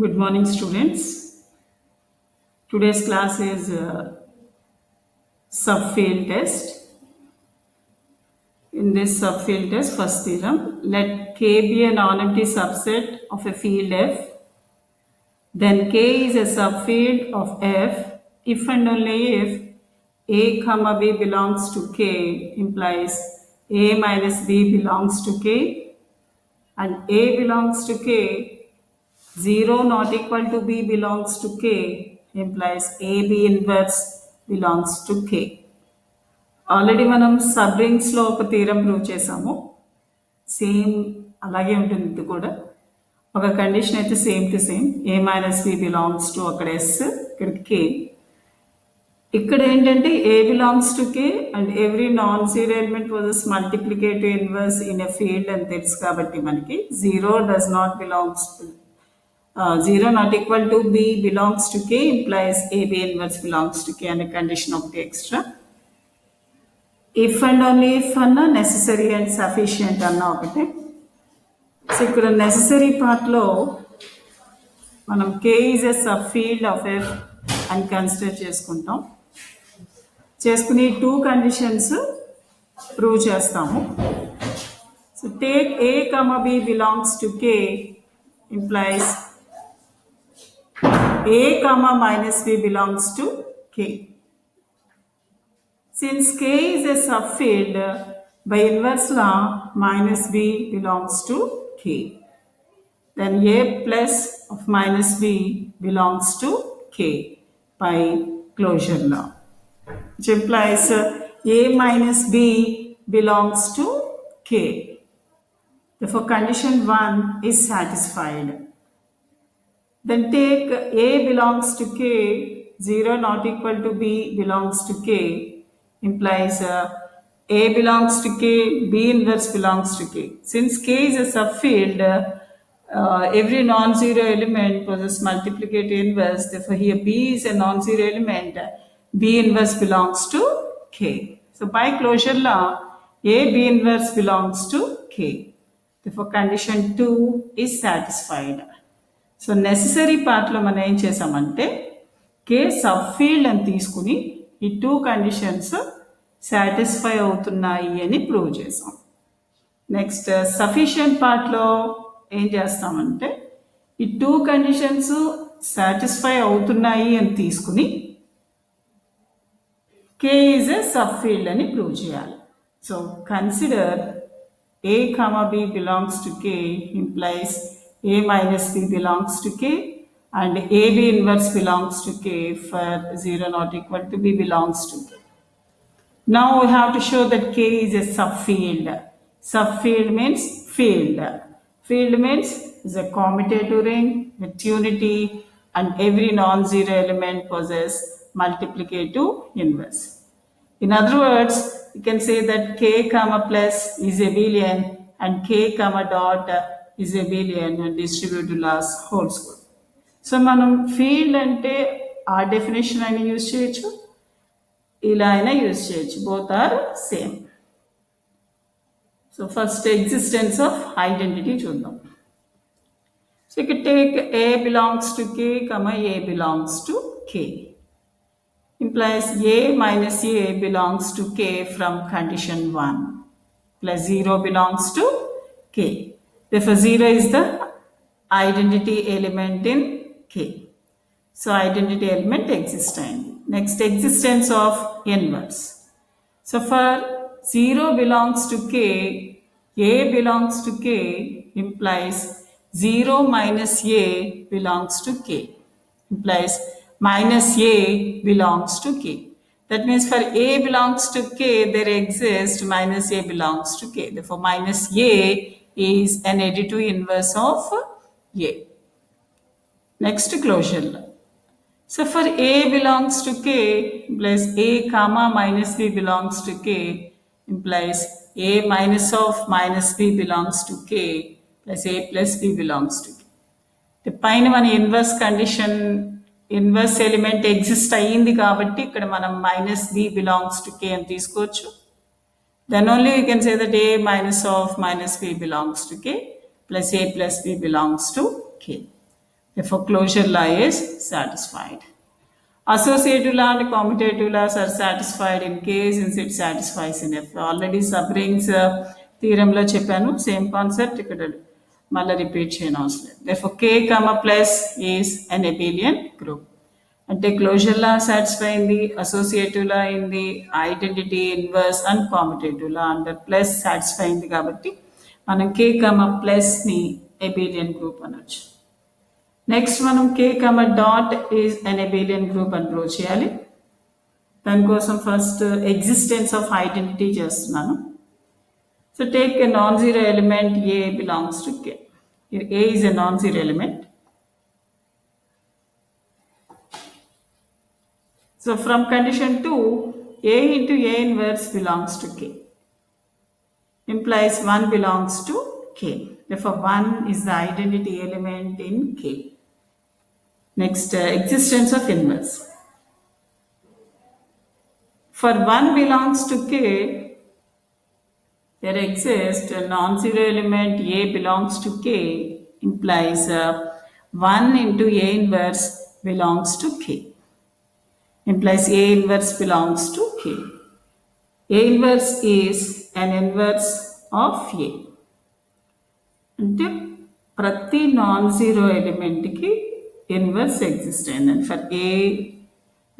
Good morning, students. Today's class is subfield test. In this subfield test, first theorem, let K be a non-empty subset of a field F. Then K is a subfield of F if and only if A comma B belongs to K implies A minus B belongs to K and A belongs to K 0 not equal to B belongs to K implies AB inverse belongs to K. Already మనం sub రింగ్స్లో ఒక theorem prove చేసాము. Same అలాగే ఉంటుంది ఇది కూడా. ఒక condition అయితే same to same A minus B belongs to అక్కడ ఎస్ ఇక్కడ కే. ఇక్కడ ఏంటంటే A belongs to K and every non zero element was multiplicative inverse in a field అని తెలుసు కాబట్టి మనకి zero does not belongs to 0 not equal to B belongs to K implies AB inverse belongs to K అనే condition ఒకటి extra. If and only if అన్న necessary and sufficient అన్న ఒకటే. So ఇక్కడ నెససరీ పార్ట్లో మనం K is a sub field of F అని consider చేసుకుని టూ కండిషన్స్ ప్రూవ్ చేస్తాము. సో టేక్ A comma B belongs to K implies A comma minus B belongs to K. Since K is a subfield, by inverse law, minus B belongs to K. Then A plus of minus B belongs to K by closure law, which implies A minus B belongs to K. Therefore, condition 1 is satisfied. Then take A belongs to K, 0 not equal to B belongs to K, implies A belongs to K, B inverse belongs to K. Since K is a subfield, every non-zero element possesses multiplicative inverse. Therefore, here B is a non-zero element. B inverse belongs to K. So, by closure law, A B inverse belongs to K. Therefore, condition 2 is satisfied. So necessary పార్ట్లో మనం ఏం చేసామంటే కే sub field అని తీసుకుని ఈ two conditions satisfy అవుతున్నాయి అని prove చేసాం. నెక్స్ట్ సఫిషియంట్ పార్ట్లో ఏం చేస్తామంటే ఈ టూ కండిషన్స్ సాటిస్ఫై అవుతున్నాయి అని తీసుకుని కే ఈజ్ ఎ సబ్ ఫీల్డ్ అని ప్రూవ్ చేయాలి. So consider A comma B belongs to K implies A minus B belongs to K and AB inverse belongs to K for 0 not equal to B belongs to K. Now we have to show that K is a subfield. Subfield means field. Field means is a commutative ring with unity and every non-zero element possesses multiplicative inverse. In other words, you can say that K comma plus is abelian and K comma dot is abelian and distributive laws whole square. So మనం field అంటే ఆ definition అయినా use చేయొచ్చు, ఇలా అయినా use చేయొచ్చు, both are same. So first existence of identity చూద్దాం. So ఇక్కడ take A belongs to K comma A belongs to K implies A minus A belongs to K from condition 1 plus 0 belongs to K. Therefore, 0 is the identity element in K. So, identity element exists. Next, existence of inverse. So, for 0 belongs to K, A belongs to K implies 0 minus A belongs to K implies minus A belongs to K. That means for A belongs to K, there exists minus A belongs to K. Therefore, minus A is an additive inverse of A. Next, closure law. So, for A belongs to K, implies A comma minus B belongs to K, implies A minus of minus B belongs to K, plus A plus B belongs to K. The పైన మన inverse condition inverse element exist అయ్యింది కాబట్టి ఇక్కడ మనం minus B belongs to K అని తీసుకోవచ్చు. Then only you can say that A minus of minus B belongs to K plus A plus B belongs to K. Therefore, closure law is satisfied. Associative law and commutative laws are satisfied in K since it satisfies in F. Already subrings theorem lo cheppanu, same concept ikkada malla repeat cheyana avasam ledhu. Therefore, K comma plus is an abelian group. అంటే closure లా satisfy అయింది, associative లా అయింది, identity inverse and commutative law under plus satisfy అయింది కాబట్టి మనం K comma plus ని అబేలియన్ group అనొచ్చు. Next మనం K comma dot is an abelian group అని ప్రూవ్ చేయాలి. దానికోసం ఫస్ట్ ఎగ్జిస్టెన్స్ ఆఫ్ ఐడెంటిటీ చేస్తున్నాను. So take a non zero element A belongs to K. A is a non zero element. So from condition 2, A into A inverse belongs to K. Implies 1 belongs to K. Therefore, 1 is the identity element in K. Next, existence of inverse. For 1 belongs to K, there exists a non-zero element A belongs to K implies 1 into A inverse belongs to K. Implies A inverse belongs to K. A inverse is an inverse of A. అంటే ప్రతి non zero ఎలిమెంట్కి inverse exist అయిందండి. For a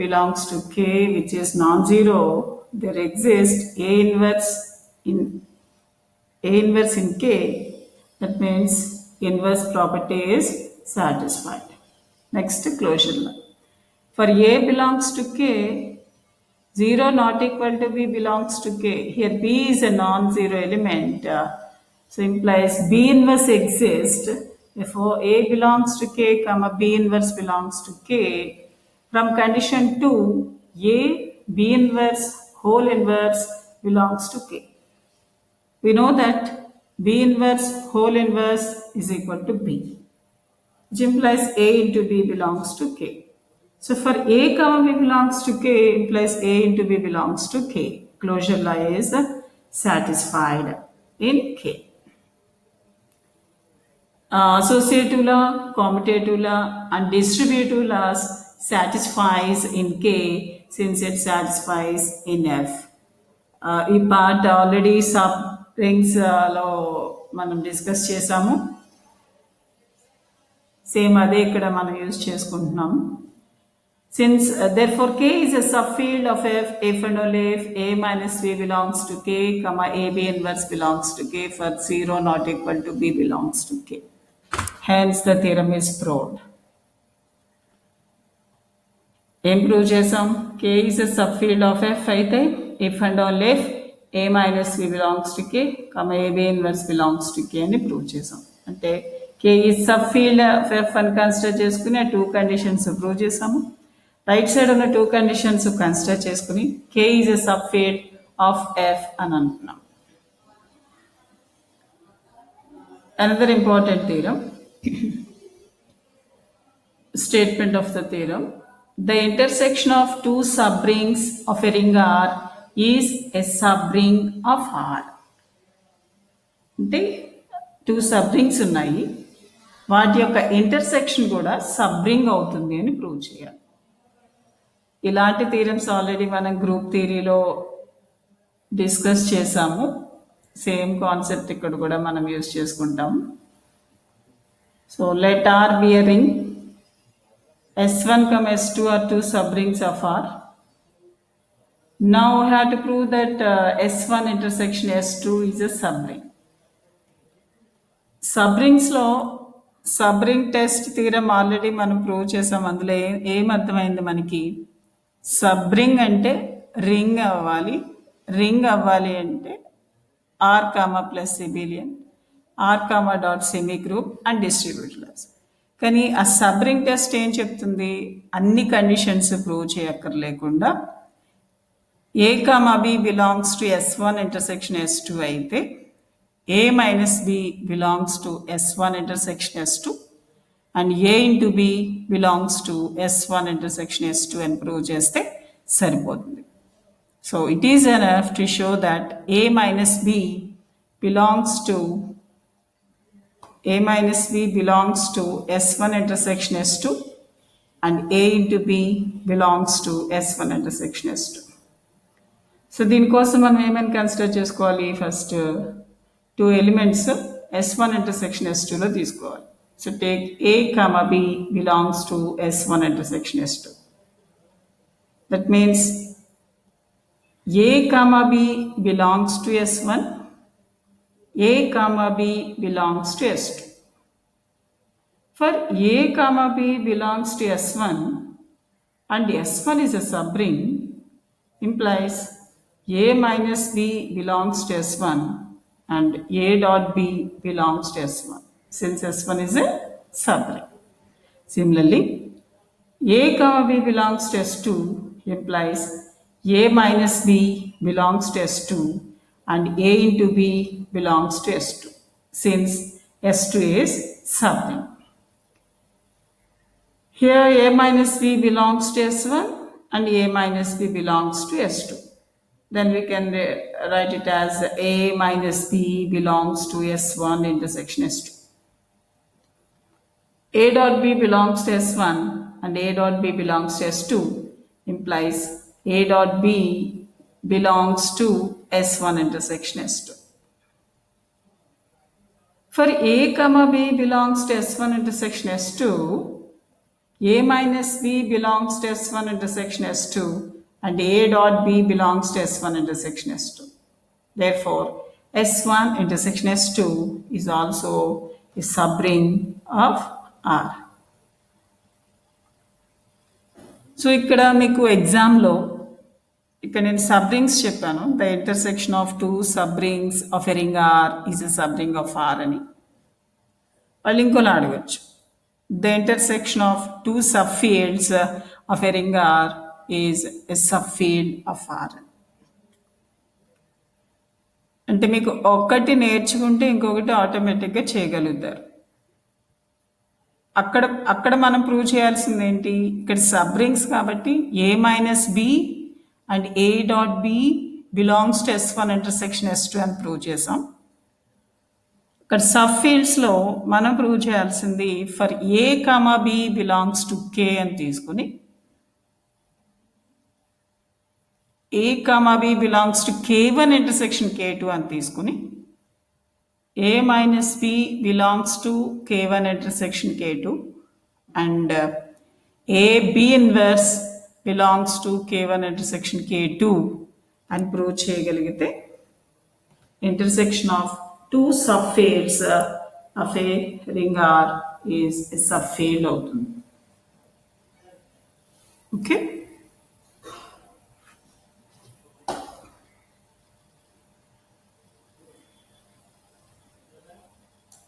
belongs to K which is non zero, there exist A inverse in K. That means inverse property is satisfied. Next, closure law. For A belongs to K, 0 not equal to B belongs to K. Here B is a non-zero element. So implies B inverse exists. Therefore A belongs to K, comma B inverse belongs to K. From condition 2, A, B inverse, whole inverse belongs to K. We know that B inverse, whole inverse is equal to B, which implies A into B belongs to K. So for A comma B belongs to K implies A into B belongs to K. Closure law is satisfied in K. Associative law, commutative law and distributive laws satisfies in K since it satisfies in F. ఈ part already sub rings లో మనం discuss చేసాము. Same అదే ఇక్కడ మనం use చేసుకుంటున్నాము. Since therefore K is a subfield of F if and only if A minus B belongs to K, comma AB inverse belongs to K for 0 not equal to B belongs to K. Hence the theorem is proved. ఏం prove చేసాం? K is a subfield of F అయితే if and only if A minus B belongs to K, comma AB inverse belongs to K అని prove చేసాం. అంటే K is subfield of F అని consider చేసుకుని ఆ 2 conditions prove చేసాము. Right side ఉన్న 2 conditions consider చేసుకుని K is a sub field of F అని అంటున్నాం. Another important theorem, statement of the theorem, the intersection of 2 subrings of a ring R is a subring of R. అంటే 2 సబ్రింగ్స్ ఉన్నాయి, వాటి యొక్క intersection కూడా subring అవుతుంది అని ప్రూవ్ చేయాలి. ఇలాంటి థీరమ్స్ ఆల్రెడీ మనం గ్రూప్ థియరీలో డిస్కస్ చేసాము. సేమ్ కాన్సెప్ట్ ఇక్కడ కూడా మనం యూజ్ చేసుకుంటాము. So let R be a ring, S1, S2 are 2 subrings of R. Now we have to prove that S1 intersection S2 is a subring. సబ్రింగ్స్ లో subring test theorem already మనం prove చేసాం. అందులో ఏం అర్థమైంది మనకి? సబ్రింగ్ అంటే ring అవ్వాలి, ring అవ్వాలి అంటే R comma plus abelian, R comma dot semi group and distributors. కానీ ఆ సబ్రింగ్ టెస్ట్ ఏం చెప్తుంది? అన్ని కండిషన్స్ ప్రూవ్ చేయక్కర్లేకుండా A comma B belongs to S1 intersection S2 అయితే A minus B belongs to S1 intersection S2 and A into B belongs to S1 intersection S2 and prove చేస్తే సరిపోతుంది. So it is enough to show that A minus B belongs to A minus B belongs to S1 intersection S2 and A into B belongs to S1 intersection S2. So దీనికోసం మనం ఏమైనా consider చేసుకోవాలి, first two elements S1 intersection S2లో తీసుకోవాలి. So టేక్ A, B belongs to S1 intersection S2. That means A, B belongs to S1, A, B belongs to S2. For A, B belongs to S1 and S1 is a subring implies A minus B belongs to S1 and A dot B belongs to S1 since S1 is a subring. Similarly, A, B belongs to S2 implies A minus B belongs to S2 and A into B belongs to S2 since S2 is subring. Here A minus B belongs to S1 and A minus B belongs to S2. Then we can write it as A minus B belongs to S1 intersection S2. A dot B belongs to S1 and A dot B belongs to S2 implies A dot B belongs to S1 intersection S2. For A, B belongs to S1 intersection S2, A minus B belongs to S1 intersection S2 and A dot B belongs to S1 intersection S2. Therefore, S1 intersection S2 is also a subring of R. So ఇక్కడ మీకు ఎగ్జామ్లో ఇక్కడ నేను subrings చెప్పాను. The intersection of two subrings of a ring R is a subring of R అని. వాళ్ళు ఇంకోలా అడగచ్చు, the intersection of two subfields of a ring R is a subfield of R. అంటే మీకు ఒకటి నేర్చుకుంటే ఇంకొకటి ఆటోమేటిక్గా చేయగలుగుతారు. అక్కడ మనం ప్రూవ్ చేయాల్సింది ఏంటి, ఇక్కడ సబ్ రింగ్స్ కాబట్టి A minus B and A dot B belongs to S1 intersection S2 అని ప్రూవ్ చేసాం. ఇక్కడ సబ్ ఫీల్డ్స్లో మనం ప్రూవ్ చేయాల్సింది for A, B belongs to K అని తీసుకుని A, B belongs to K1 intersection K2 అని తీసుకుని A minus B belongs to K1 intersection K2 and A B inverse belongs to K1 intersection K2 and prove చేయగలిగితే intersection of two subfields of a ring R is a subfield అవుతుంది. Okay.